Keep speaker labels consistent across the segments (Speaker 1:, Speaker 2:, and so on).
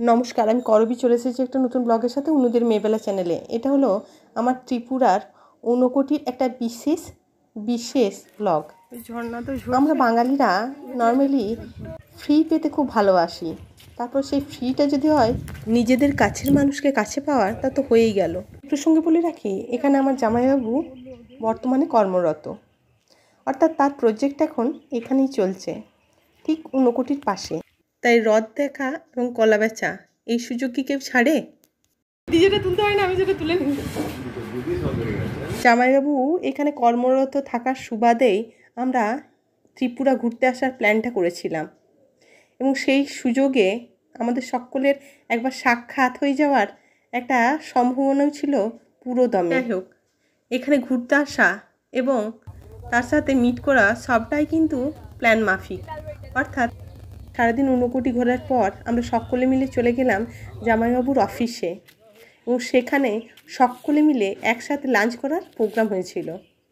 Speaker 1: নমস্কার, আমি করবী চলে এসেছি একটা নতুন ব্লগের সাথে অনুদের মেয়েবেলা চ্যানেলে। এটা হলো আমার ত্রিপুরার ঊনকোটির একটা বিশেষ ব্লগ। আমরা বাঙালিরা নর্মালি ফ্রি পেতে খুব ভালোবাসি। তারপর সেই ফ্রিটা যদি হয় নিজেদের কাছের মানুষকে কাছে পাওয়ার, তা তো হয়েই গেল। প্রসঙ্গে বলে রাখি, এখানে আমার জামাইবাবু বর্তমানে কর্মরত, অর্থাৎ তার প্রজেক্ট এখন এখানেই চলছে, ঠিক ঊনকোটির পাশে। তাই হ্রদ দেখা এবং কলা বেচা এই সুযোগ কি কেউ ছাড়ে? যেটা তুলতে হয় না, আমি যেটা তুলে নিই। জামাইবাবু এখানে কর্মরত থাকার সুবাদেই আমরা ত্রিপুরা ঘুরতে আসার প্ল্যানটা করেছিলাম, এবং সেই সুযোগে আমাদের সকলের একবার সাক্ষাৎ হয়ে যাওয়ার একটা সম্ভাবনাও ছিল পুরো দমে। যাই হোক, এখানে ঘুরতে আসা এবং তার সাথে মিট করা সবটাই কিন্তু প্ল্যান মাফিক। অর্থাৎ সারাদিন ঊনকোটি ঘোরার পর আমরা সকলে মিলে চলে গেলাম জামাইবাবুর অফিসে, এবং সেখানে সকলে মিলে একসাথে লাঞ্চ করার প্রোগ্রাম হয়েছিল।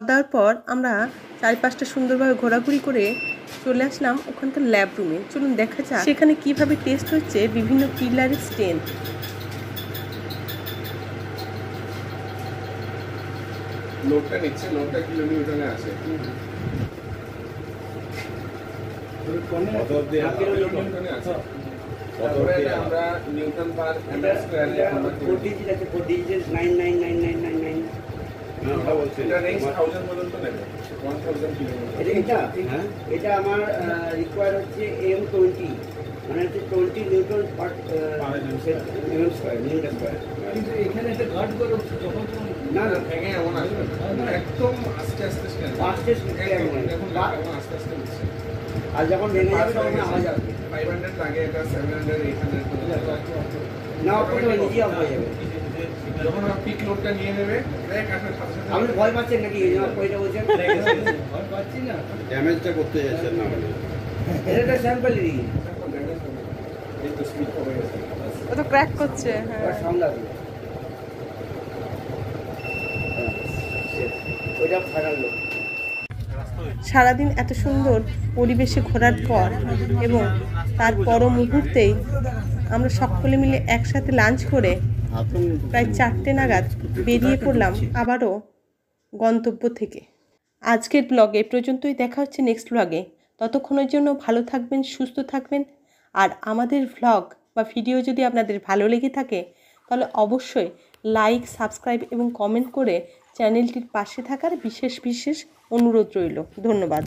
Speaker 1: তারপর আমরা চারপাশটা সুন্দরভাবে ঘোরাঘুরি করে চলে আসলাম ওখানকার ল্যাব রুমে। চলুন দেখা যাক সেখানে কিভাবে টেস্ট হচ্ছে বিভিন্ন পিলারের স্ট্রেন্থ।
Speaker 2: লোডটা নিচ্ছে, লোডটা কিলোমিটারে আছে। আমরা নিউটন পার মিটার স্কয়ারে আমরা 4 আছে, 4 9999999 এটা রেঞ্জ 1000 পর্যন্ত নেবে, 1000 কিলোমিটার।
Speaker 3: এটা আমার রিকোয়ার হচ্ছে M20, মানে হচ্ছে 20 newton per mm square, metre square. কিন্তু এখানে একটা গার্ড করো যখন
Speaker 2: না না ভেঙে এমন আসবে না, একদম আস্তে আস্তে এখন আস্তে আস্তে হচ্ছে।
Speaker 3: আর যখন ভেঙে যাবে তখন আওয়াজ আসবে।
Speaker 2: 500 লাগে, এটা 700 800
Speaker 3: না, ওটা নিজে অফ হয়ে যাবে
Speaker 2: যখন পিক লোডটা নিয়ে নেবে।
Speaker 3: আপনি ভয় পাচ্ছেন নাকি? এই জন্য কইটা বলছেন ভয় পাচ্ছি না,
Speaker 4: ড্যামেজটা করতে যাচ্ছেন না মানে
Speaker 3: এটা স্যাম্পলই
Speaker 2: এই তো স্পিড হবে,
Speaker 1: ও তো ক্র্যাক করছে। হ্যাঁ,
Speaker 3: সামলাবি ওইটা ফাটালো।
Speaker 1: সারাদিন এত সুন্দর পরিবেশে ঘোরার পর এবং তার পর মুহূর্তেই আমরা সকলে মিলে একসাথে লাঞ্চ করে প্রায় 4টে নাগাদ বেরিয়ে পড়লাম আবারও গন্তব্য থেকে। আজকের ব্লগে পর্যন্তই, দেখা হচ্ছে নেক্সট ব্লগে। ততক্ষণের জন্য ভালো থাকবেন, সুস্থ থাকবেন। আর আমাদের ব্লগ বা ভিডিও যদি আপনাদের ভালো লেগে থাকে তাহলে অবশ্যই লাইক, সাবস্ক্রাইব এবং কমেন্ট করে চ্যানেলটির পাশে থাকার বিশেষ অনুরোধ রইল। ধন্যবাদ।